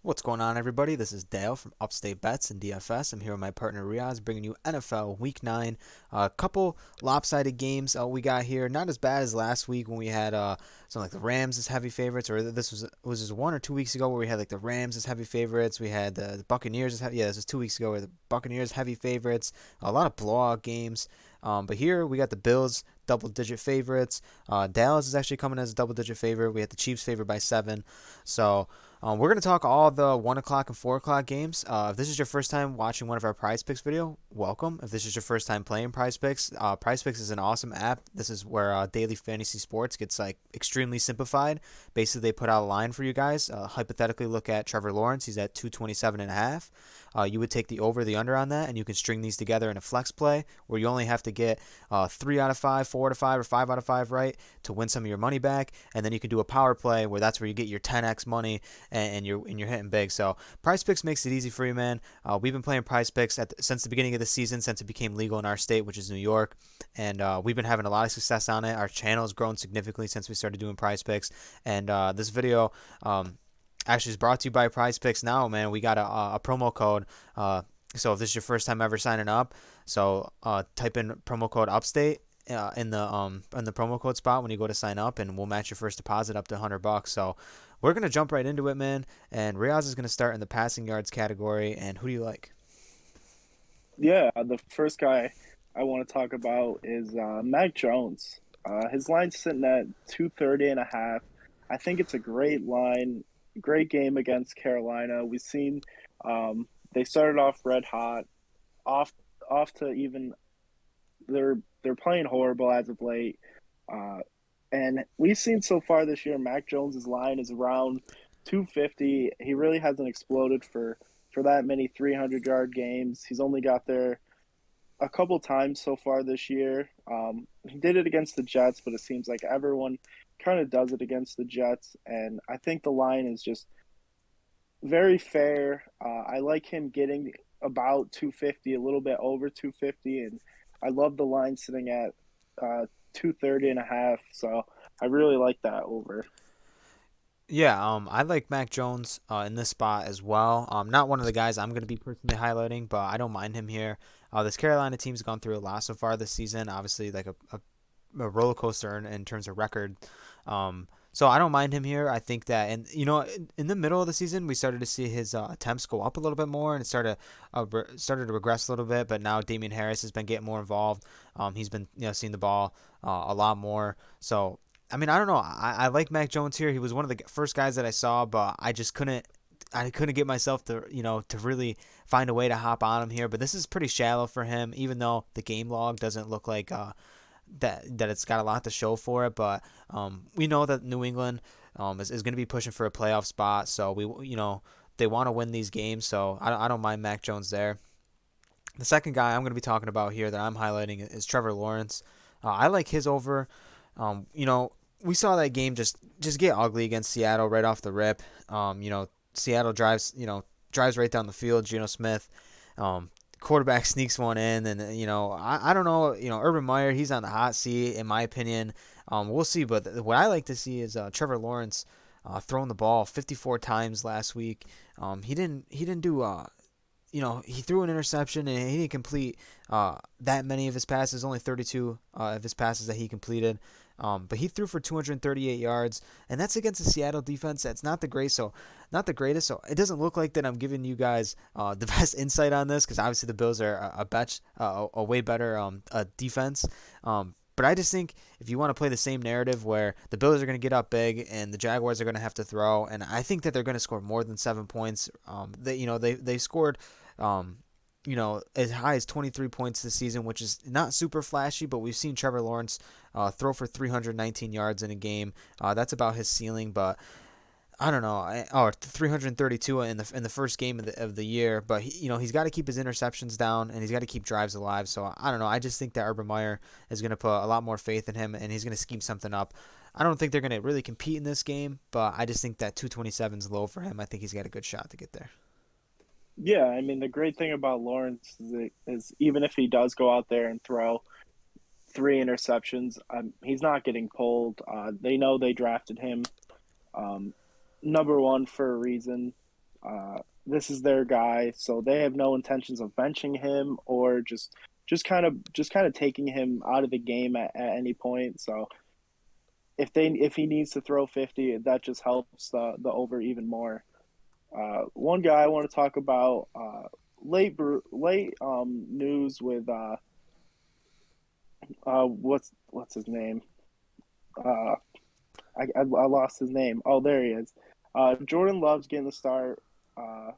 What's going on, everybody? This is Dale from Upstate Bets and DFS. I'm here with my partner Riaz, bringing you NFL Week 9. A couple lopsided games we got here. Not as bad as last week when we had something like the Rams as heavy favorites, or this was just 1 or 2 weeks ago where we had like the Rams as heavy favorites. We had the Buccaneers as heavy. Yeah, this was 2 weeks ago where the Buccaneers heavy favorites. A lot of blowout games. But here we got the Bills double-digit favorites. Dallas is actually coming as a double-digit favorite. We had the Chiefs favored by 7. So. We're going to talk all the 1 o'clock and 4 o'clock games. If this is your first time watching one of our Prize Picks video, welcome. If this is your first time playing Prize Picks, Prize Picks is an awesome app. This is where daily fantasy sports gets like extremely simplified. Basically, they put out a line for you guys. Hypothetically, look at Trevor Lawrence. He's at 227.5. You would take the over, the under on that, and you can string these together in a flex play where you only have to get 3 out of 5, 4 out of 5, or 5 out of 5 right to win some of your money back. And then you can do a power play where that's where you get your 10x money and you're hitting big. So Prize Picks makes it easy for you, man. We've been playing Prize Picks since the beginning of the season, since it became legal in our state, which is New York, and we've been having a lot of success on it. Our channel has grown significantly since we started doing Prize Picks, and this video. Actually is brought to you by Prize Picks now, man. We got a promo code. So if this is your first time ever signing up, so type in promo code Upstate in the promo code spot when you go to sign up, and we'll match your first deposit up to $100. So we're gonna jump right into it, man. And Riaz is gonna start in the passing yards category. And who do you like? Yeah, the first guy I want to talk about is Mac Jones. His line's sitting at 230.5. I think it's a great line, great game against Carolina. We've seen they started off red hot, off off to even they're playing horrible as of late. Uh, and we've seen so far this year, Mac Jones's line is around 250. He really hasn't exploded for that many 300-yard games. He's only got there a couple times so far this year. He did it against the Jets, but it seems like everyone kind of does it against the Jets. And I think the line is just very fair. I like him getting about 250, a little bit over 250, and I love the line sitting at 230.5. So I really like that over. Yeah, I like Mac Jones in this spot as well. Not one of the guys I'm going to be personally highlighting, but I don't mind him here. This Carolina team's gone through a lot so far this season. Obviously, like a roller coaster in terms of record. So I don't mind him here. I think that, and in the middle of the season, we started to see his attempts go up a little bit more, and it started to regress a little bit. But now Damian Harris has been getting more involved. He's been seeing the ball a lot more. So I mean, I don't know. I like Mac Jones here. He was one of the first guys that I saw, but I just couldn't. I couldn't get myself to to really find a way to hop on him here. But this is pretty shallow for him, even though the game log doesn't look like that it's got a lot to show for it. But we know that New England is going to be pushing for a playoff spot, so they want to win these games. So I don't mind Mac Jones there. The second guy I'm going to be talking about here that I'm highlighting is Trevor Lawrence. I like his over. We saw that game just get ugly against Seattle right off the rip. Seattle drives right down the field. Geno Smith, quarterback sneaks one in, and I don't know. Urban Meyer, he's on the hot seat in my opinion. We'll see, but what I like to see is Trevor Lawrence throwing the ball 54 times last week. He didn't do he threw an interception and he didn't complete that many of his passes, only 32 of his passes that he completed. But he threw for 238 yards, and that's against the Seattle defense. That's not the greatest. So it doesn't look like that I'm giving you guys the best insight on this because obviously the Bills are a way better defense. But I just think if you want to play the same narrative where the Bills are going to get up big and the Jaguars are going to have to throw, and I think that they're going to score more than 7 points. They scored as high as 23 points this season, which is not super flashy, but we've seen Trevor Lawrence throw for 319 yards in a game. That's about his ceiling, but I don't know. 332 in the first game of the year, but he's got to keep his interceptions down and he's got to keep drives alive. So I don't know. I just think that Urban Meyer is going to put a lot more faith in him and he's going to scheme something up. I don't think they're going to really compete in this game, but I just think that 227 is low for him. I think he's got a good shot to get there. Yeah, I mean the great thing about Lawrence is even if he does go out there and throw three interceptions, he's not getting pulled. They know they drafted him um, number one for a reason. This is their guy, so they have no intentions of benching him or just kind of taking him out of the game at any point. So if he needs to throw 50, that just helps the over even more. One guy I want to talk about late news with what's his name? Uh, I lost his name. Oh, there he is. Jordan Love's getting the start. Uh,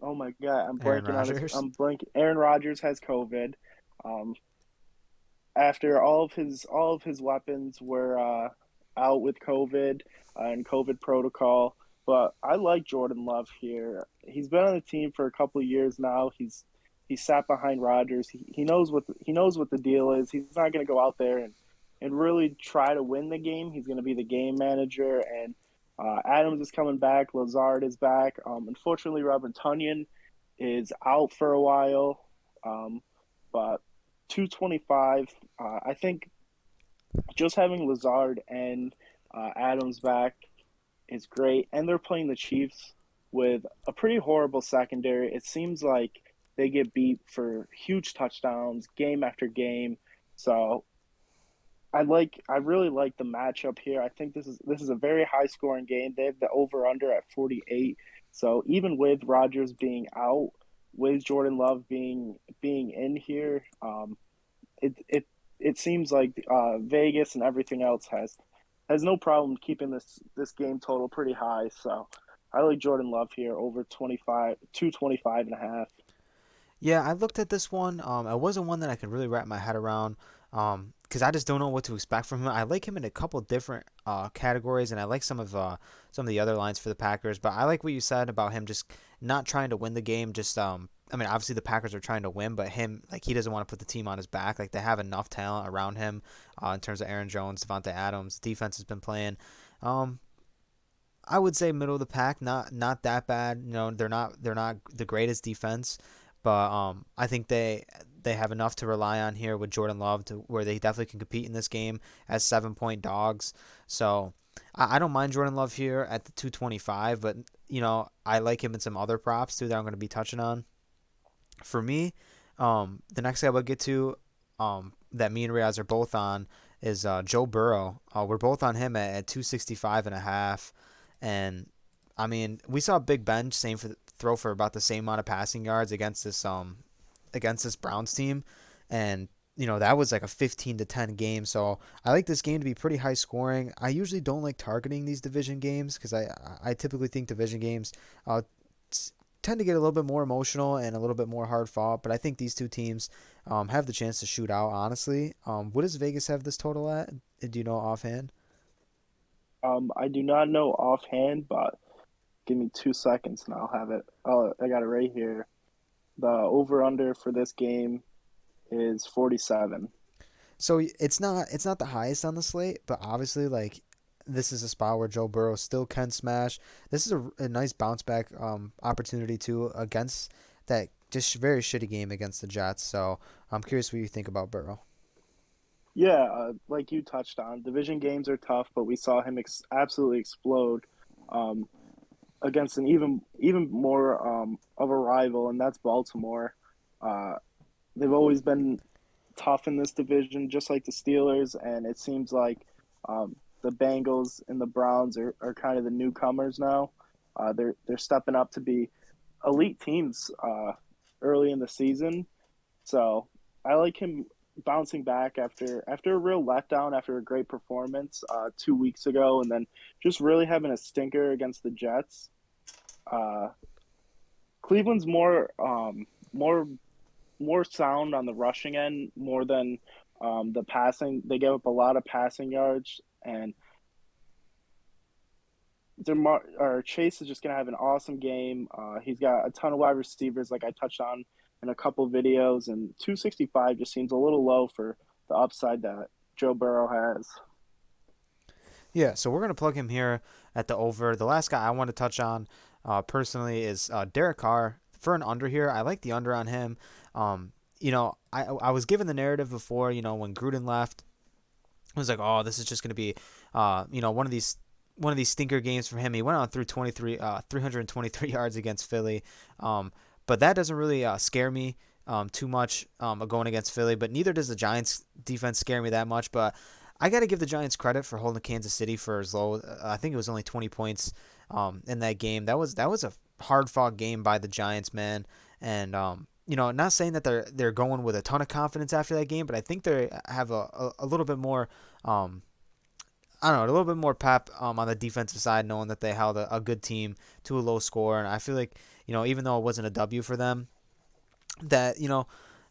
oh my God, I'm Aaron blanking on his. Rodgers. I'm blanking. Aaron Rodgers has COVID. Um, after all of his weapons were out with COVID and COVID protocol. But I like Jordan Love here. He's been on the team for a couple of years now. He's sat behind Rodgers. He knows what the deal is. He's not going to go out there and really try to win the game. He's going to be the game manager. And Adams is coming back. Lazard is back. Unfortunately, Robert Tunyon is out for a while. But 225. I think just having Lazard and Adams back is great, and they're playing the Chiefs with a pretty horrible secondary. It seems like they get beat for huge touchdowns game after game. So I really like the matchup here. I think this is a very high scoring game. They have the over under at 48. So even with Rodgers being out, with Jordan Love being in here, it seems like Vegas and everything else has no problem keeping this game total pretty high. So I like Jordan Love here over 225 and a half. Yeah, I looked at this one. It wasn't one that I could really wrap my head around. Because I just don't know what to expect from him. I like him in a couple different categories, and I like some of the other lines for the Packers. But I like what you said about him just not trying to win the game. Just I mean, obviously the Packers are trying to win, but him like he doesn't want to put the team on his back. Like they have enough talent around him in terms of Aaron Jones, Devontae Adams. The defense has been playing. Um, I would say middle of the pack, not that bad. You know, they're not the greatest defense, but I think they have enough to rely on here with Jordan Love to where they definitely can compete in this game as 7 point dogs. So I don't mind Jordan Love here at the 225, but you know I like him in some other props too that I'm going to be touching on. For me, the next guy we'll get to, that me and Riaz are both on is Joe Burrow. We're both on him at 265 and a half. And I mean, we saw Big Ben same for throw for about the same amount of passing yards against this Browns team, and you know that was like a 15 to 10 game. So I like this game to be pretty high scoring. I usually don't like targeting these division games because I typically think division games uh, tend to get a little bit more emotional and a little bit more hard fought. But I think these two teams have the chance to shoot out. Honestly, what does Vegas have this total at? Do you know offhand? I do not know offhand, but give me 2 seconds and I'll have it. Oh, I got it right here. The over under for this game is 47. So it's not the highest on the slate, but obviously like this is a spot where Joe Burrow still can smash. This is a nice bounce back opportunity too against that just very shitty game against the Jets. So I'm curious what you think about Burrow. Yeah, like you touched on, division games are tough, but we saw him absolutely explode um, against an even more of a rival, and that's Baltimore. Uh, they've always been tough in this division, just like the Steelers, and it seems like the Bengals and the Browns are kind of the newcomers now. They're stepping up to be elite teams early in the season, so I like him bouncing back after a real letdown after a great performance 2 weeks ago, and then just really having a stinker against the Jets. Uh, Cleveland's more sound on the rushing end more than the passing. They gave up a lot of passing yards, and or Chase is just gonna have an awesome game. He's got a ton of wide receivers, like I touched on in a couple videos, and 265 just seems a little low for the upside that Joe Burrow has. Yeah, so we're gonna plug him here at the over. The last guy I want to touch on personally is Derek Carr for an under here. I like the under on him. You know, I was given the narrative before. You know, when Gruden left, I was like, oh, this is just gonna be, you know, one of these one of these stinker games for him. He went on through 323 yards against Philly, um, but that doesn't really scare me too much going against Philly. But neither does the Giants defense scare me that much. But I got to give the Giants credit for holding Kansas City for as low. I think it was only 20 points in that game. That was a hard fought game by the Giants, man. And not saying that they're going with a ton of confidence after that game, but I think they have a little bit more. I don't know, a little bit more pep on the defensive side, knowing that they held a good team to a low score. And I feel like, even though it wasn't a W for them, that,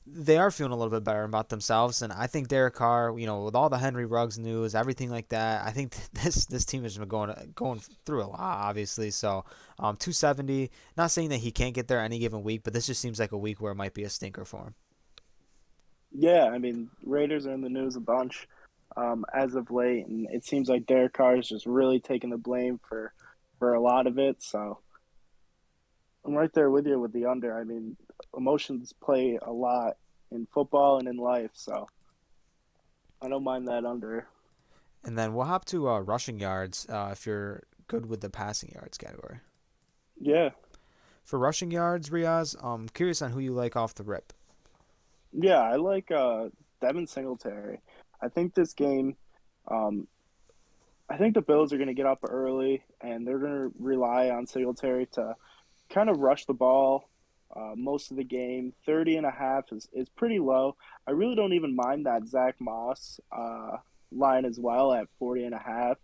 they are feeling a little bit better about themselves. And I think Derek Carr, with all the Henry Ruggs news, everything like that, I think this team has been going through a lot, obviously. So 270, not saying that he can't get there any given week, but this just seems like a week where it might be a stinker for him. Yeah, I mean, Raiders are in the news a bunch as of late, and it seems like Derek Carr is just really taking the blame for a lot of it. So I'm right there with you with the under. I mean, emotions play a lot in football and in life, so I don't mind that under. And then we'll hop to rushing yards if you're good with the passing yards category. Yeah, For rushing yards, Riaz, I'm curious on who you like off the rip. yeah, I like Devin Singletary. I think this game, um, I think the Bills are going to get up early and they're going to rely on Singletary to kind of rush the ball most of the game. 30 and a half is pretty low. I really don't even mind that Zach Moss line as well at 40 and a half.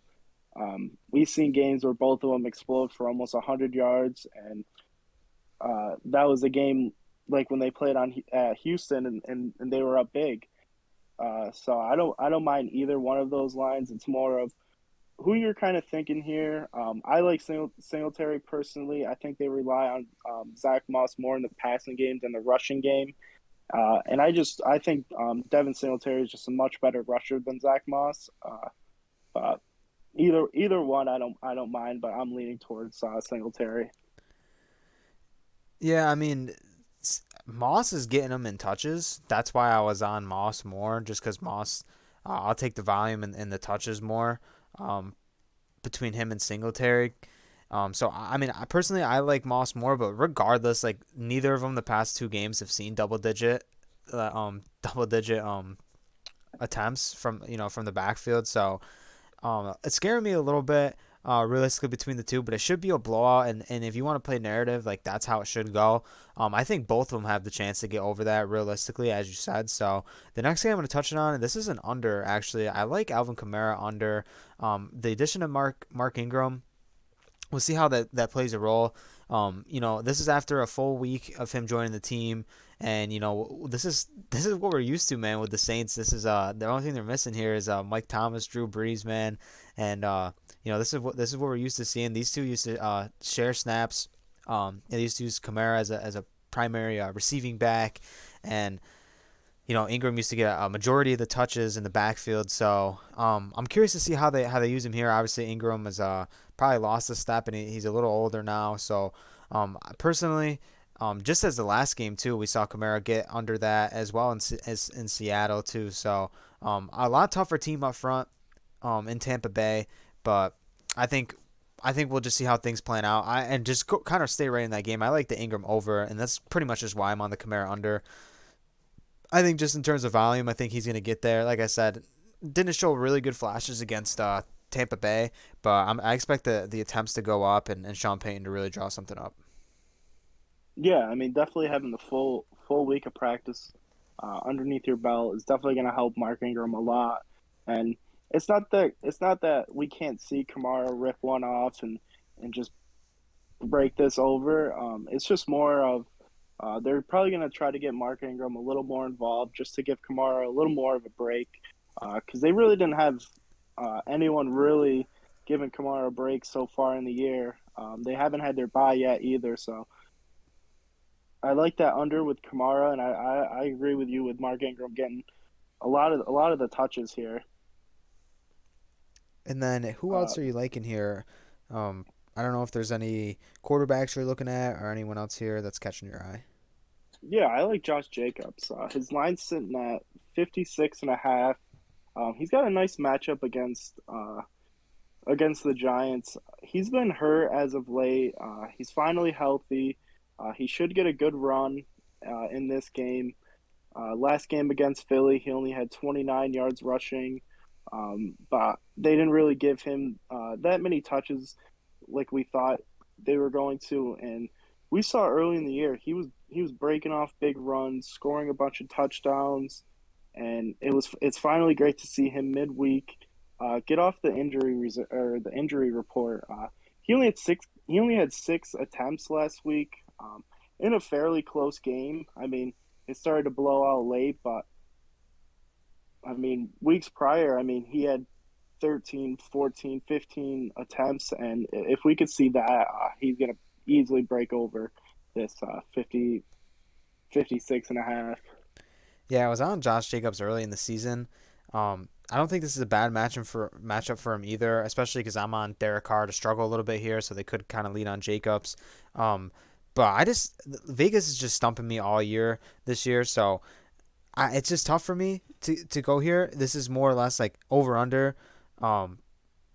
We've seen games where both of them explode for almost 100 yards, and that was a game like when they played on Houston and they were up big. So I don't mind either one of those lines. It's more of who you're kind of thinking here. I like Singletary personally. I think they rely on Zach Moss more in the passing game than the rushing game. And I think Devin Singletary is just a much better rusher than Zach Moss. But either one, I don't mind, but I'm leaning towards Singletary. Yeah, I mean, Moss is getting him in touches. That's why I was on Moss more, just because Moss, I'll take the volume and the touches more um, between him and Singletary. So I mean, personally, I like Moss more, but regardless, like neither of them the past two games have seen double digit attempts from the backfield. So it's scaring me a little bit, realistically between the two, but it should be a blowout. And if you want to play narrative, like that's how it should go. I think both of them have the chance to get over that realistically, as you said. So the next game I'm going to touch on, and this is an under actually. I like Alvin Kamara under. The addition of Mark Ingram. We'll see how that plays a role. This is after a full week of him joining the team, and this is what we're used to, man. With the Saints, this is the only thing they're missing here is Mike Thomas, Drew Brees, man, and this is what we're used to seeing. These two used to share snaps. They used to use Kamara as a primary receiving back, and Ingram used to get a majority of the touches in the backfield. So I'm curious to see how they use him here. Obviously, Ingram has probably lost a step, and he's a little older now. So personally, just as the last game too, we saw Kamara get under that as well as in Seattle too. So a lot tougher team up front in Tampa Bay, but I think. I think we'll just see how things plan out. And just kind of stay right in that game. I like the Ingram over, and that's pretty much just why I'm on the Kamara under. I think just in terms of volume, I think he's going to get there. Like I said, didn't show really good flashes against Tampa Bay, but I expect the attempts to go up and Sean Payton to really draw something up. Yeah, I mean, definitely having the full week of practice underneath your belt is definitely going to help Mark Ingram a lot. And it's not that we can't see Kamara rip one off and just break this over. It's just more of they're probably going to try to get Mark Ingram a little more involved just to give Kamara a little more of a break because they really didn't have anyone really giving Kamara a break so far in the year. They haven't had their bye yet either, so I like that under with Kamara, and I agree with you with Mark Ingram getting a lot of the touches here. And then who Uh, else are you liking here? I don't know if there's any quarterbacks you're looking at or anyone else here that's catching your eye. yeah, I like Josh Jacobs. His line's sitting at 56 and a half. He's got a nice matchup against the Giants. He's been hurt as of late. He's finally healthy. He should get a good run in this game. Last game against Philly, he only had 29 yards rushing, but they didn't really give him that many touches like we thought they were going to. And we saw early in the year he was breaking off big runs, scoring a bunch of touchdowns, and it's finally great to see him midweek get off the or the injury report. He only had 6 attempts last week in a fairly close game. I mean, it started to blow out late, but I mean, weeks prior, I mean, he had 13, 14, 15 attempts. And if we could see that, he's going to easily break over this 50, 56 and a half. Yeah, I was on Josh Jacobs early in the season. I don't think this is a bad matchup for him either, especially because I'm on Derek Carr to struggle a little bit here, so they could kind of lean on Jacobs. Um, but Vegas is just stumping me all year this year, so it's just tough for me to go here. This is more or less like over under, um,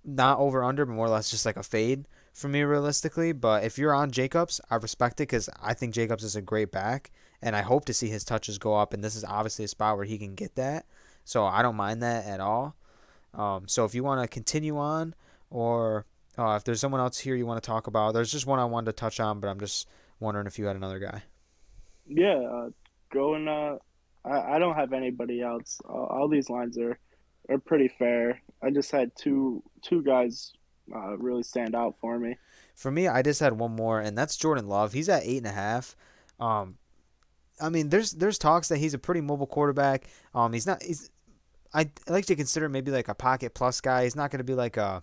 not over under, but more or less just like a fade for me realistically. But if you're on Jacobs, I respect it because I think Jacobs is a great back, and I hope to see his touches go up. And this is obviously a spot where he can get that, so I don't mind that at all. So if you want to continue on, or if there's someone else here you want to talk about, there's just one I wanted to touch on, but I'm just wondering if you had another guy. Yeah, going. I don't have anybody else. All these lines are pretty fair. I just had two guys really stand out for me. For me, I just had one more, and that's Jordan Love. He's at 8.5. Um, I mean, there's talks that he's a pretty mobile quarterback. He's not. I like to consider maybe like a pocket plus guy. He's not going to be like a.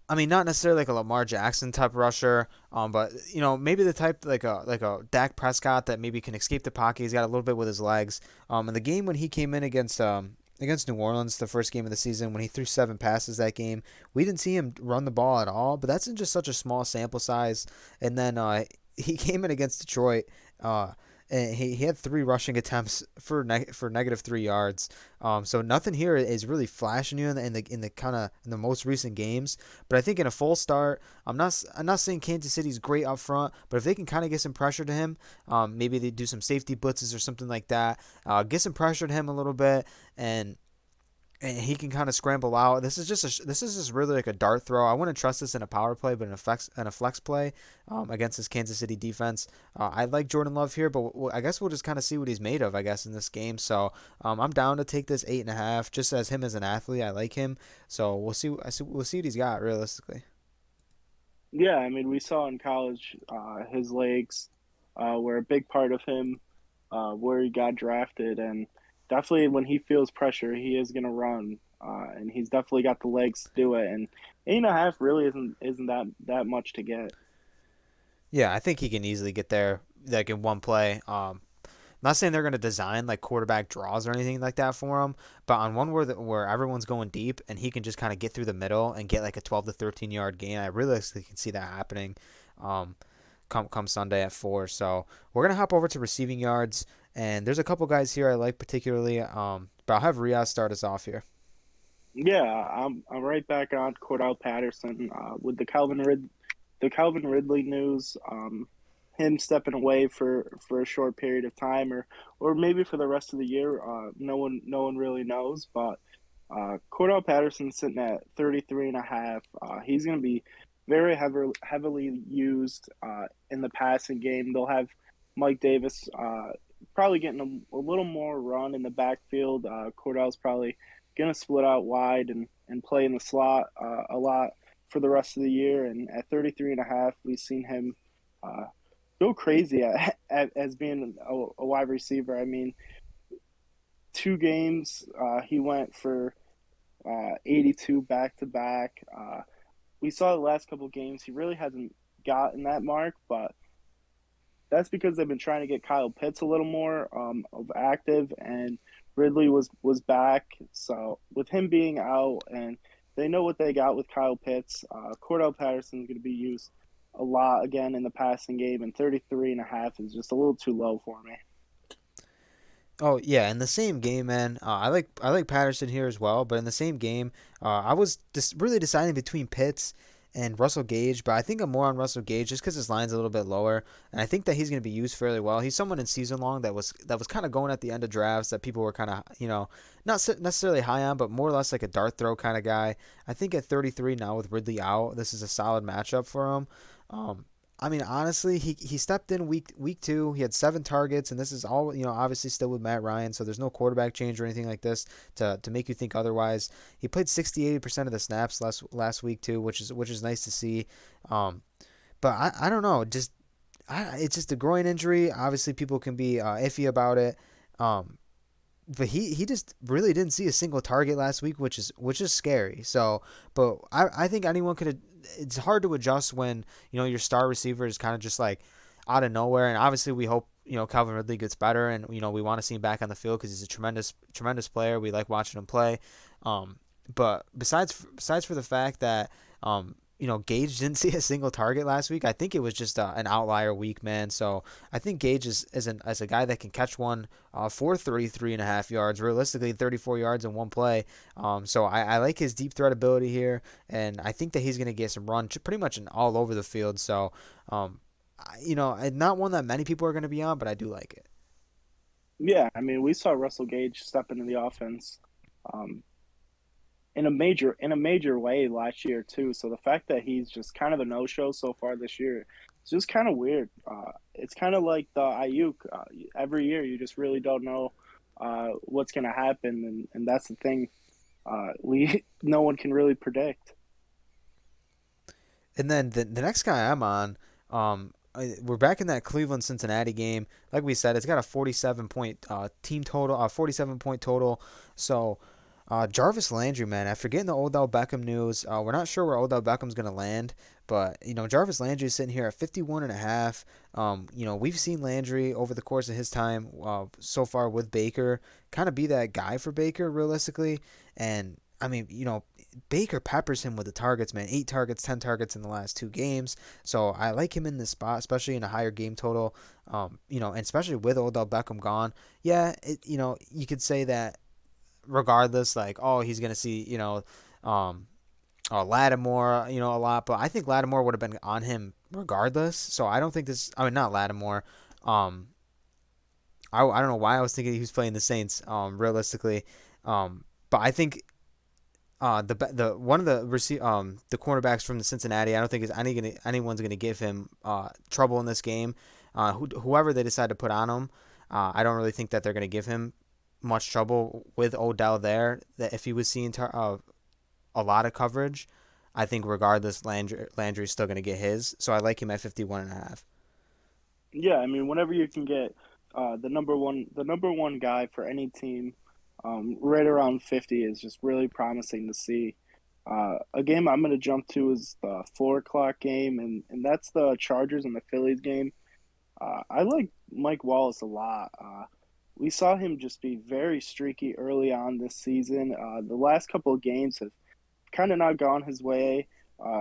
I mean, not necessarily like a Lamar Jackson type rusher, but maybe the type like a Dak Prescott that maybe can escape the pocket. He's got a little bit with his legs. In the game when he came in against New Orleans, the first game of the season, when he threw 7 passes that game, we didn't see him run the ball at all. But that's in just such a small sample size. And then he came in against Detroit. And he had 3 rushing attempts for -3 yards. So nothing here is really flashing you in the kind of in the most recent games. But I think in a full start, I'm not saying Kansas City's great up front, but if they can kind of get some pressure to him, maybe they do some safety blitzes or something like that, get some pressure to him a little bit, and he can kind of scramble out. This is just really like a dart throw. I wouldn't trust this in a power play, but in a flex play against this Kansas City defense, I like Jordan Love here, but I guess we'll just kind of see what he's made of. I guess in this game, so I'm down to take this 8.5. Just as him as an athlete, I like him. So we'll see what he's got realistically. Yeah, I mean, we saw in college his legs were a big part of him where he got drafted, and definitely when he feels pressure, he is going to run, and he's definitely got the legs to do it. And 8.5 really isn't that much to get. Yeah, I think he can easily get there like in one play. Not saying they're going to design like quarterback draws or anything like that for him, but on one where everyone's going deep and he can just kind of get through the middle and get like a 12 to 13 yard gain, I realistically can see that happening. Um, come Sunday at 4. So we're gonna hop over to receiving yards, and there's a couple guys here I like particularly. But I'll have Riaz start us off here. Yeah, I'm right back on Cordell Patterson with the Calvin Ridley news. Him stepping away for a short period of time, or maybe for the rest of the year. No one really knows. But Cordell Patterson's sitting at 33 and a half. He's going to be very heavily used in the passing game. They'll have Mike Davis probably getting a little more run in the backfield. Cordell's probably going to split out wide and play in the slot a lot for the rest of the year. And at 33 and a half, we've seen him uh, go crazy as being a wide receiver. I mean, 2 games, he went for 82 back to back. We saw the last couple of games, he really hasn't gotten that mark, but that's because they've been trying to get Kyle Pitts a little more of active, and Ridley was back. So with him being out, and they know what they got with Kyle Pitts, Cordell Patterson is going to be used a lot again in the passing game, and 33 and a half is just a little too low for me. Oh yeah, in the same game, man. I like Patterson here as well, but in the same game, I was just really deciding between Pitts and Russell Gage, but I think I'm more on Russell Gage just because his line's a little bit lower, and I think that he's going to be used fairly well. He's someone in season long that was kind of going at the end of drafts that people were kind of not necessarily high on, but more or less like a dart throw kind of guy. I think at 33 now with Ridley out, this is a solid matchup for him. Um, I mean, honestly, he stepped in week 2. He had 7 targets, and this is all obviously still with Matt Ryan, so there's no quarterback change or anything like this to make you think otherwise. He played 60-80% of the snaps last week too, which is nice to see. Um, but I don't know, it's just a groin injury. Obviously, people can be iffy about it. Um, but he just really didn't see a single target last week, which is scary. So, but I think anyone could. It's hard to adjust when your star receiver is kind of just like out of nowhere, and obviously we hope Calvin Ridley gets better, and we want to see him back on the field because he's a tremendous player. We like watching him play. Um, but besides for the fact that Gage didn't see a single target last week, I think it was just an outlier week, man. So I think Gage as a guy that can catch one for 33.5 yards, realistically 34 yards in one play. So I like his deep threat ability here, and I think that he's going to get some run pretty much all over the field. So, not one that many people are going to be on, but I do like it. Yeah, I mean, we saw Russell Gage step into the offense um, in a major way last year too. So the fact that he's just kind of a no show so far this year, it's just kind of weird. It's kind of like the Ayuk. Every year, you just really don't know what's going to happen, and that's the thing. We no one can really predict. And then the next guy I'm on, we're back in that Cleveland Cincinnati game. Like we said, it's got a 47 point team total, 47 point total. So Jarvis Landry, man, after getting the Odell Beckham news, we're not sure where Odell Beckham's going to land, but Jarvis Landry is sitting here at 51 and a half. We've seen Landry over the course of his time so far with Baker kind of be that guy for Baker realistically, and I mean, Baker peppers him with the targets, man. 8 targets, 10 targets in the last 2 games. So I like him in this spot, especially in a higher game total. And especially with Odell Beckham gone. Yeah, you could say that regardless, like, oh, he's gonna see, um, Lattimore, a lot, but I think Lattimore would have been on him regardless. So I don't think this. I mean, not Lattimore. Um, I don't know why I was thinking he was playing the Saints. Realistically, but I think the one of the cornerbacks from the Cincinnati, I don't think is anyone's gonna give him trouble in this game. Whoever they decide to put on him, I don't really think that they're gonna give him much trouble with Odell there. That if he was seeing a lot of coverage, I think regardless, Landry's still gonna get his. So I like him at 51.5. Yeah, I mean, whenever you can get the number one guy for any team, right around 50 is just really promising to see. A game I'm going to jump to is the 4 o'clock game, and that's the Chargers and the Phillies game. I like Mike Wallace a lot. We saw him just be very streaky early on this season. The last couple of games have kind of not gone his way.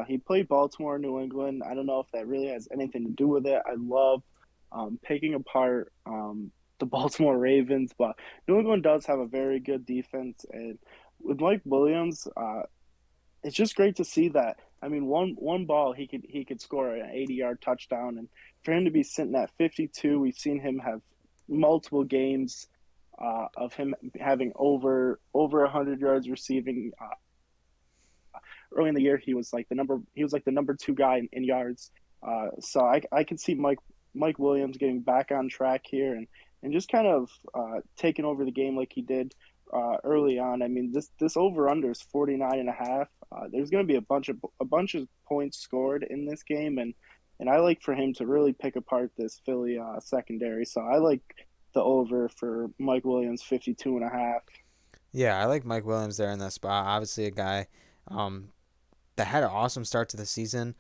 He played Baltimore, New England. I don't know if that really has anything to do with it. I love picking apart the Baltimore Ravens, but New England does have a very good defense, and with Mike Williams, it's just great to see that. I mean, one ball he could score an 80-yard touchdown, and for him to be sitting at 52, we've seen him have multiple games of him having over 100 yards receiving. Early in the year, he was like the number 2 guy in yards. So I can see Mike Williams getting back on track here and just kind of taking over the game like he did early on. I mean, this over under is 49 and a half. There's going to be a bunch of points scored in this game, and I like for him to really pick apart this Philly secondary. So I like the over for Mike Williams 52 and a half. Yeah, I like Mike Williams there in that spot. Obviously, a guy um, that had an awesome start to the season.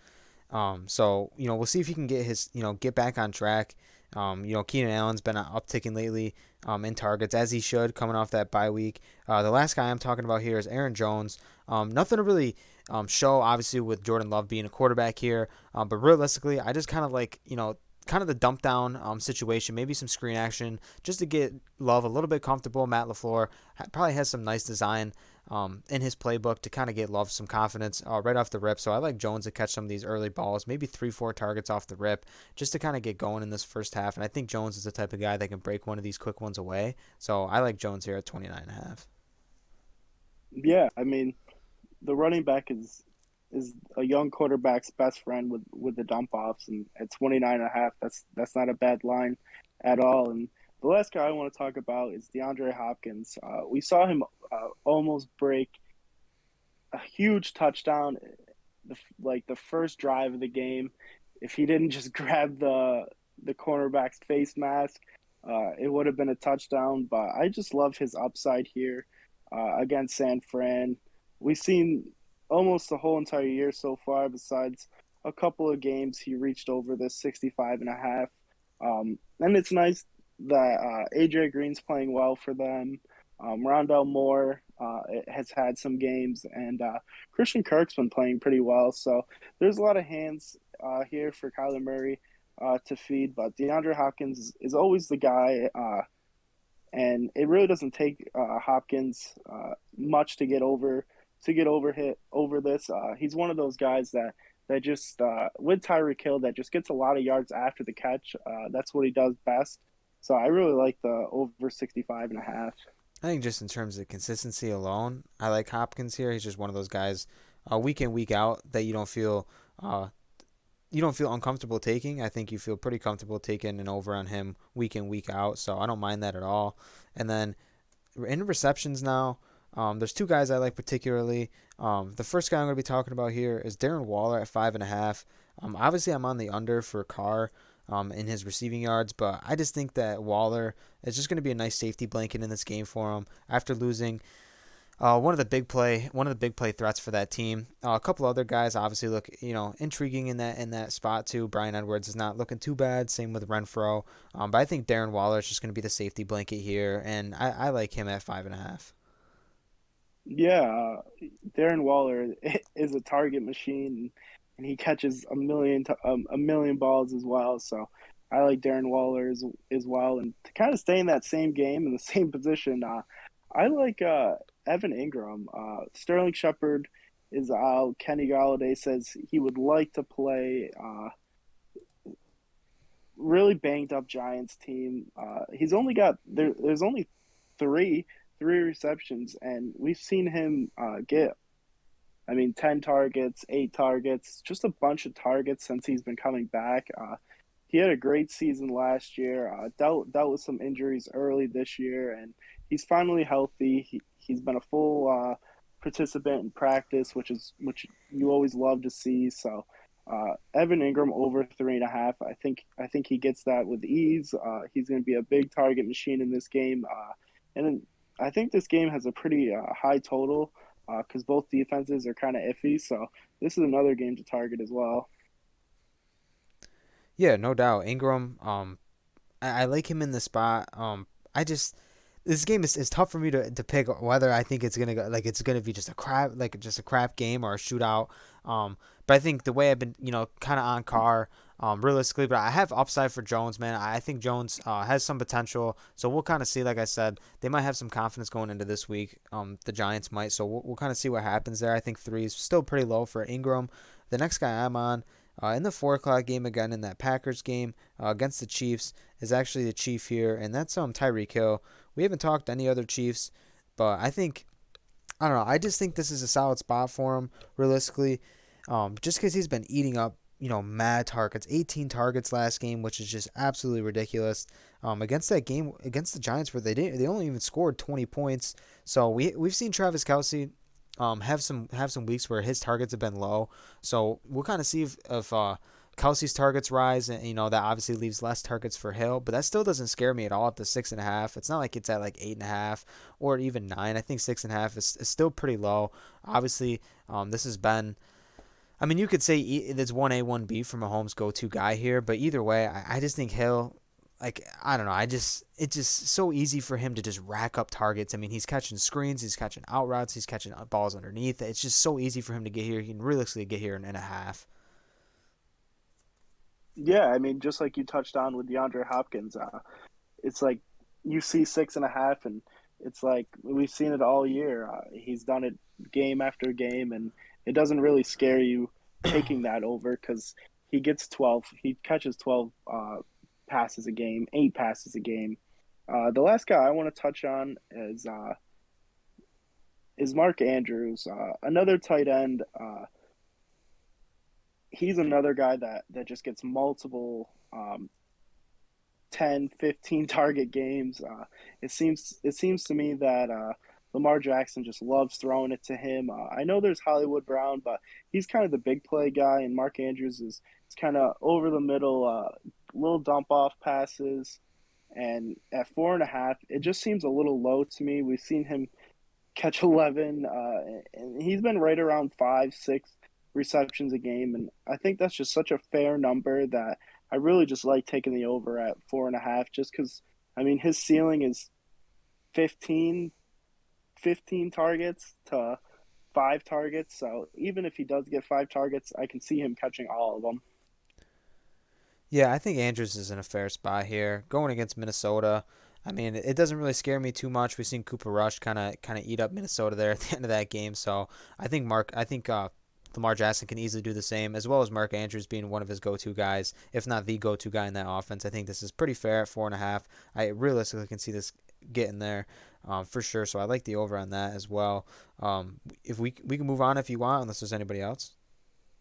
So we'll see if he can get back on track. Keenan Allen's been upticking lately in targets as he should, coming off that bye week. The last guy I'm talking about here is Aaron Jones. Nothing to really show, obviously, with Jordan Love being a quarterback here. But realistically, I just kind of like kind of the dump down situation, maybe some screen action, just to get Love a little bit comfortable. Matt LaFleur probably has some nice design in his playbook to kind of get Love some confidence right off the rip. So I like Jones to catch some of these early balls, maybe 3, 4 targets off the rip, just to kind of get going in this first half. And I think Jones is the type of guy that can break one of these quick ones away. So I like Jones here at 29.5. Yeah, I mean, the running back is a young quarterback's best friend with the dump offs, and at 29 and a half, that's not a bad line at all. And the last guy I want to talk about is DeAndre Hopkins. We saw him almost break a huge touchdown, like the first drive of the game. If he didn't just grab the cornerback's face mask, it would have been a touchdown. But I just love his upside here against San Fran. We've seen almost the whole entire year so far, besides a couple of games, he reached over the 65 and a half. And it's nice that AJ Green's playing well for them. Rondell Moore has had some games, and Christian Kirk's been playing pretty well. So there's a lot of hands here for Kyler Murray to feed, but DeAndre Hopkins is always the guy. And it really doesn't take Hopkins much to get over hit over this. He's one of those guys that just with Tyreek Hill that just gets a lot of yards after the catch. That's what he does best. So I really like the over 65 and a half. I think just in terms of consistency alone, I like Hopkins here. He's just one of those guys, week in week out, that uh, you don't feel uncomfortable taking. I think you feel pretty comfortable taking an over on him week in week out. So I don't mind that at all. And then in receptions now, there's two guys I like particularly. The first guy I'm going to be talking about here is Darren Waller at 5.5. Obviously, I'm on the under for Carr in his receiving yards, but I just think that Waller is just going to be a nice safety blanket in this game for him after losing one of the big play threats for that team. A couple other guys obviously look, intriguing in that spot too. Brian Edwards is not looking too bad. Same with Renfro. But I think Darren Waller is just going to be the safety blanket here, and I like him at 5.5. Yeah, Darren Waller is a target machine, and he catches a million balls as well. So I like Darren Waller as well. And to kind of stay in that same game in the same position, I like Evan Ingram. Sterling Shepard is out. Kenny Galladay says he would like to play. Really banged up Giants team. He's only got there's only three three receptions, and we've seen him get. I mean, 10 targets, 8 targets, just a bunch of targets since he's been coming back. He had a great season last year. Dealt with some injuries early this year, and he's finally healthy. He's been a full participant in practice, which you always love to see. So Evan Ingram over 3.5. I think he gets that with ease. He's going to be a big target machine in this game, and I think this game has a pretty high total because both defenses are kind of iffy. So this is another game to target as well. Yeah, no doubt. Ingram, I like him in the spot. I just this game is tough for me to pick whether I think it's gonna go like it's gonna be just a crap game or a shootout. But I think the way I've been kind of on Carr, realistically, but I have upside for Jones, man. I think Jones has some potential, so we'll kind of see. Like I said, they might have some confidence going into this week. The Giants might, so we'll kind of see what happens there. I think 3 is still pretty low for Ingram. The next guy I'm on. In the 4 o'clock game again in that Packers game against the Chiefs is actually the Chief here, and that's Tyreek Hill. We haven't talked to any other Chiefs, but I don't know. I just think this is a solid spot for him, realistically, just because he's been eating up mad targets, 18 targets last game, which is just absolutely ridiculous. Against that game against the Giants, where they only even scored 20 points. So we've seen Travis Kelce have some weeks where his targets have been low. So we'll kind of see if Kelsey's targets rise, and that obviously leaves less targets for Hill. But that still doesn't scare me at all at the 6.5. It's not like it's at like 8.5 or even 9. I think 6.5 is still pretty low. Obviously, this has been. I mean, you could say it's 1A, 1B for Mahomes' go-to guy here, but either way, I just think Hill, like, I don't know, it's just so easy for him to just rack up targets. I mean, he's catching screens, he's catching out routes, he's catching balls underneath. It's just so easy for him to get here. He can realistically get here in a half. Yeah, I mean, just like you touched on with DeAndre Hopkins, it's like you see 6.5, and it's like we've seen it all year. He's done it game after game, and it doesn't really scare you taking that over because he gets 12. He catches 12 passes a game, 8 passes a game. The last guy I want to touch on is Mark Andrews, another tight end. He's another guy that just gets multiple 10, 15 target games. It seems to me that Lamar Jackson just loves throwing it to him. I know there's Hollywood Brown, but he's kind of the big play guy, and Mark Andrews is kind of over the middle, little dump off passes. And at 4.5, it just seems a little low to me. We've seen him catch 11, and he's been right around 5, 6 receptions a game, and I think that's just such a fair number that I really just like taking the over at 4.5, just because I mean his ceiling is 15, 15 targets to 5 targets, so even if he does get 5 targets, I can see him catching all of them. Yeah, I think Andrews is in a fair spot here. Going against Minnesota, I mean, it doesn't really scare me too much. We've seen Cooper Rush kind of eat up Minnesota there at the end of that game. So I think Lamar Jackson can easily do the same, as well as Mark Andrews being one of his go-to guys, if not the go-to guy in that offense. I think this is pretty fair at 4.5. I realistically can see this getting there for sure. So I like the over on that as well. If we can move on if you want, unless there's anybody else.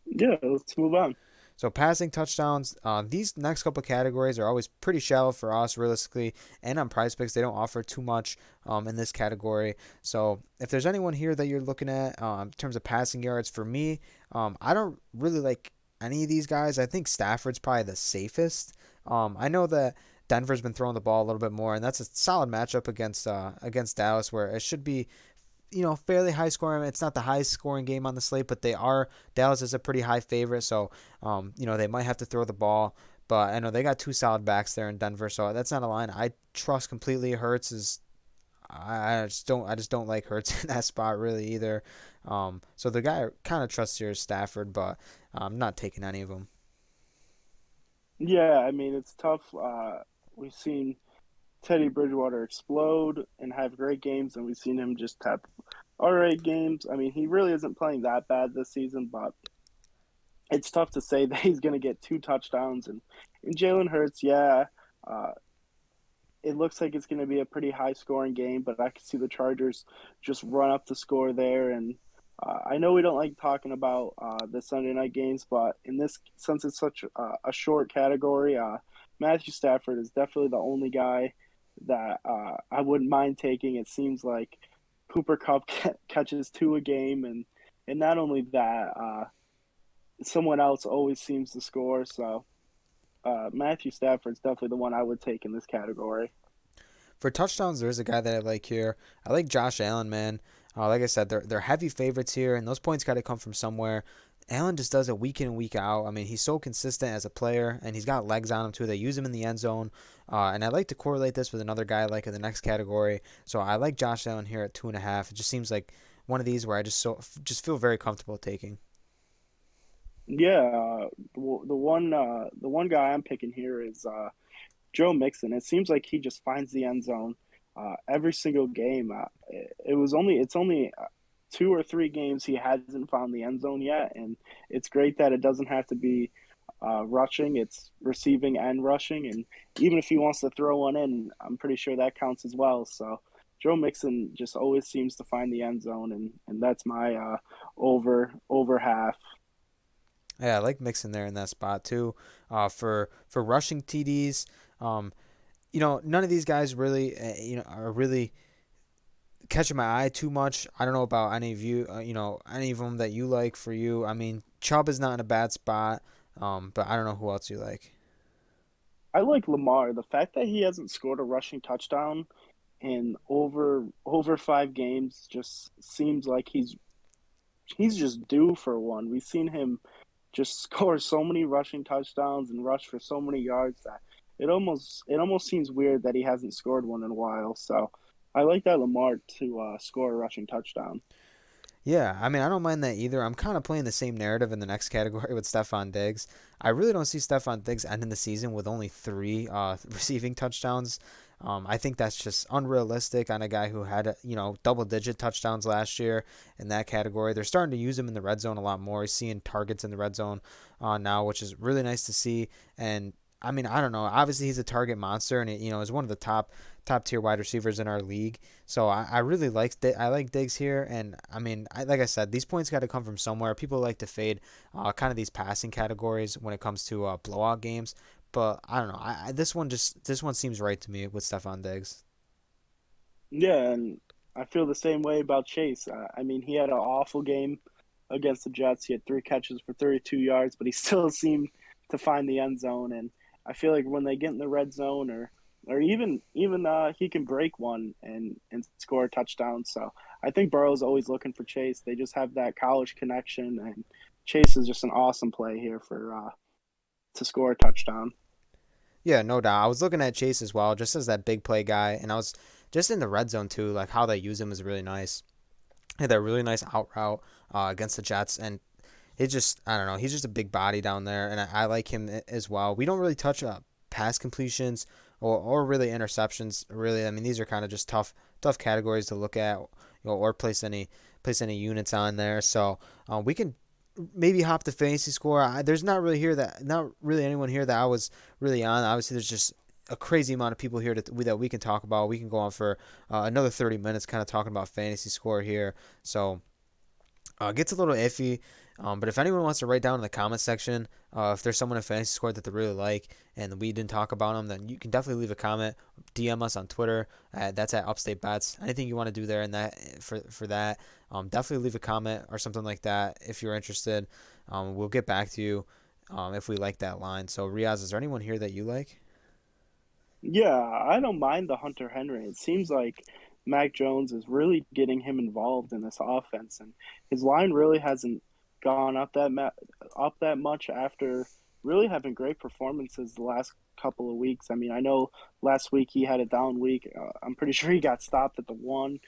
Yeah, let's move on. So passing touchdowns, these next couple of categories are always pretty shallow for us realistically, and on PrizePicks they don't offer too much in this category. So if there's anyone here that you're looking at in terms of passing yards, for me, I don't really like any of these guys. I think Stafford's probably the safest. I know that Denver's been throwing the ball a little bit more, and that's a solid matchup against Dallas, where it should be fairly high scoring. It's not the highest scoring game on the slate, but they are Dallas is a pretty high favorite, so they might have to throw the ball. But I know they got two solid backs there in Denver, so that's not a line I trust completely. Hurts is I just don't like Hurts in that spot really either. So the guy I kind of trusts here is Stafford, but I'm not taking any of them. Yeah, I mean it's tough. We've seen Teddy Bridgewater explode and have great games, and we've seen him just have all right games. I mean, he really isn't playing that bad this season, but it's tough to say that he's going to get 2 touchdowns. And Jalen Hurts, yeah, uh, it looks like it's going to be a pretty high scoring game, but I can see the Chargers just run up the score there. And I know we don't like talking about the Sunday night games, but in this, since it's such a short category, Matthew Stafford is definitely the only guy that I wouldn't mind taking. It seems like Cooper Cup catches 2 a game, and not only that, someone else always seems to score. So Matthew Stafford's definitely the one I would take in this category. For touchdowns, there's a guy that I like here. I like Josh Allen, man. Like I said, they're heavy favorites here, and those points got to come from somewhere. Allen just does it week in and week out. I mean, he's so consistent as a player, and he's got legs on him too. They use him in the end zone, and I like to correlate this with another guy I like in the next category. So I like Josh Allen here at 2.5. It just seems like one of these where I just feel very comfortable taking. Yeah, the one guy I'm picking here is Joe Mixon. It seems like he just finds the end zone every single game. It's only 2 or 3 games he hasn't found the end zone yet, and it's great that it doesn't have to be rushing. It's receiving and rushing, and even if he wants to throw one in, I'm pretty sure that counts as well. So Joe Mixon just always seems to find the end zone, and that's my over half. Yeah, I like Mixon there in that spot too. For rushing TDs, none of these guys really, are really catching my eye too much. I don't know about any of you, any of them that you like for you. I mean, Chubb is not in a bad spot, but I don't know who else you like. I like Lamar. The fact that he hasn't scored a rushing touchdown in over 5 games just seems like he's just due for one. We've seen him just score so many rushing touchdowns and rush for so many yards that it almost seems weird that he hasn't scored one in a while. So I like that Lamar to score a rushing touchdown. Yeah, I mean, I don't mind that either. I'm kind of playing the same narrative in the next category with Stephon Diggs. I really don't see Stephon Diggs ending the season with only three receiving touchdowns. I think that's just unrealistic on a guy who had, double-digit touchdowns last year in that category. They're starting to use him in the red zone a lot more. He's seeing targets in the red zone now, which is really nice to see. And I mean, I don't know. Obviously, he's a target monster, and is one of the top tier wide receivers in our league. So I really I like Diggs here, and I mean, like I said, these points got to come from somewhere. People like to fade kind of these passing categories when it comes to blowout games, but I don't know. This one seems right to me with Stephon Diggs. Yeah, and I feel the same way about Chase. I mean, he had an awful game against the Jets. He had 3 catches for 32 yards, but he still seemed to find the end zone. And I feel like when they get in the red zone, or even he can break one and score a touchdown. So I think Burrow's always looking for Chase. They just have that college connection, and Chase is just an awesome play here for to score a touchdown. Yeah, no doubt. I was looking at Chase as well, just as that big play guy, and I was just in the red zone too. Like how they use him is really nice. He had that really nice out route against the Jets, and he's just I don't know. He's just a big body down there, and I like him as well. We don't really touch pass completions or really interceptions. Really, I mean these are kind of just tough categories to look at, or place any units on there. So we can maybe hop the fantasy score. There's not really anyone here that I was really on. Obviously, there's just a crazy amount of people here that we can talk about. We can go on for another 30 minutes, kind of talking about fantasy score here. So gets a little iffy. But if anyone wants to write down in the comment section if there's someone in fantasy score that they really like and we didn't talk about them, then you can definitely leave a comment. DM us on Twitter. That's at Upstate Bets. Anything you want to do there in that for that, definitely leave a comment or something like that if you're interested. We'll get back to you if we like that line. So Riaz, is there anyone here that you like? Yeah, I don't mind the Hunter Henry. It seems like Mac Jones is really getting him involved in this offense, and his line really hasn't gone up that much after really having great performances the last couple of weeks. I mean, I know last week he had a down week. I'm pretty sure he got stopped at the one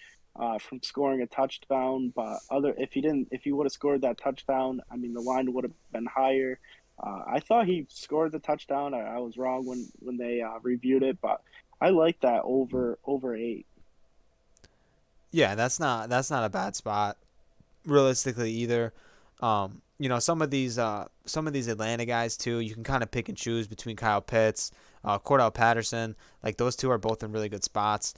from scoring a touchdown, but other if he would have scored that touchdown, I mean, the line would have been higher. I thought he scored the touchdown. I was wrong when they reviewed it, but I like that over 8. Yeah, that's not a bad spot realistically either. Some of these Atlanta guys too. You can kind of pick and choose between Kyle Pitts, Cordell Patterson. Like those two are both in really good spots,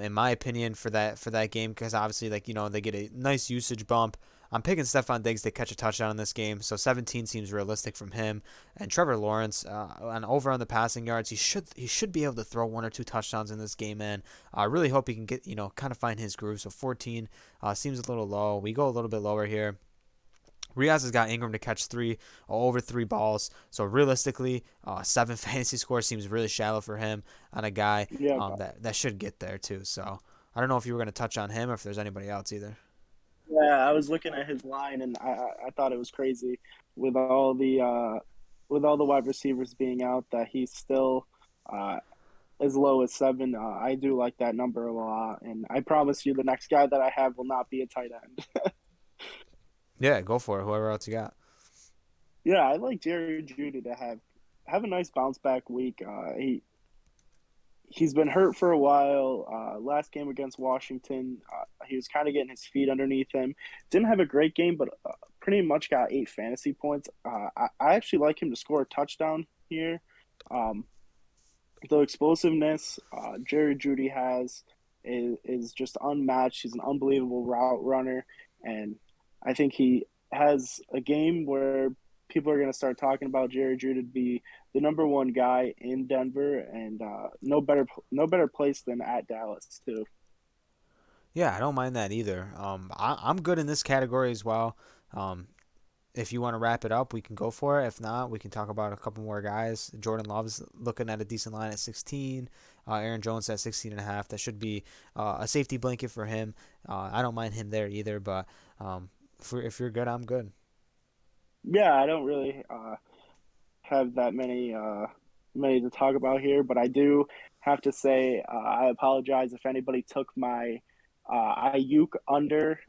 in my opinion, for that game because obviously they get a nice usage bump. I'm picking Stephon Diggs to catch a touchdown in this game, so 17 seems realistic from him. And Trevor Lawrence, and over on the passing yards, he should be able to throw one or two touchdowns in this game. And I really hope he can get kind of find his groove. So 14 seems a little low. We go a little bit lower here. Riaz has got Ingram to catch over three balls. So realistically, seven fantasy score seems really shallow for him on a guy Yeah, that should get there too. So I don't know if you were going to touch on him or if there's anybody else either. yeah. I was looking at his line and I thought it was crazy with all the with all the wide receivers being out that he's still uh, as low as 7. I do like that number a lot, and I promise you, the next guy that I have will not be a tight end. Yeah, go for it. Whoever else you got. Yeah, I like Jerry Judy to have a nice bounce back week. He's been hurt for a while. Last game against Washington, he was kind of getting his feet underneath him. Didn't have a great game, but pretty much got 8 fantasy points. I actually like him to score a touchdown here. Um, the explosiveness Jerry Judy has is just unmatched. He's an unbelievable route runner, and I think he has a game where people are going to start talking about Jerry Judy to be the number one guy in Denver, and no better place than at Dallas too. Yeah, I don't mind that either. I'm good in this category as well. Um, if you want to wrap it up, we can go for it. If not, we can talk about a couple more guys. Jordan Love's looking at a decent line at 16. Aaron Jones at 16 and a half. That should be a safety blanket for him. I don't mind him there either, but if you're good, I'm good. Yeah, I don't really have that many to talk about here, but I do have to say I apologize if anybody took my Ayuk under,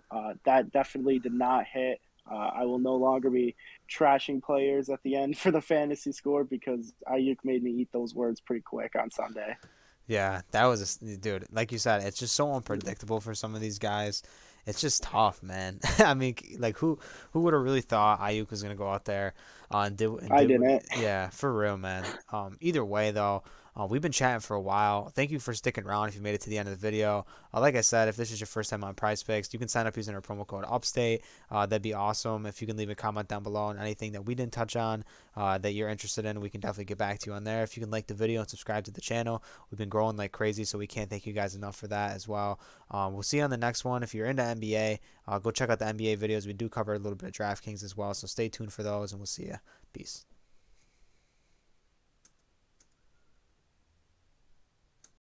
that definitely did not hit. I will no longer be trashing players at the end for the fantasy score because Ayuk made me eat those words pretty quick on Sunday. Yeah, that was dude. Like you said, it's just so unpredictable for some of these guys. It's just tough, man. I mean, like who would have really thought Ayuk was gonna go out there and I did what? didn't. Yeah, for real, man. Either way though, we've been chatting for a while. Thank you for sticking around. If you made it to the end of the video, like I said, if this is your first time on PrizePicks, you can sign up using our promo code Upstate. That'd be awesome. If you can leave a comment down below on anything that we didn't touch on, that you're interested in, we can definitely get back to you on there. If you can like the video and subscribe to the channel. We've been growing like crazy, so we can't thank you guys enough for that as well. We'll see you on the next one. If you're into NBA, go check out the NBA videos. We do cover a little bit of DraftKings as well, so stay tuned for those, and we'll see you. Peace.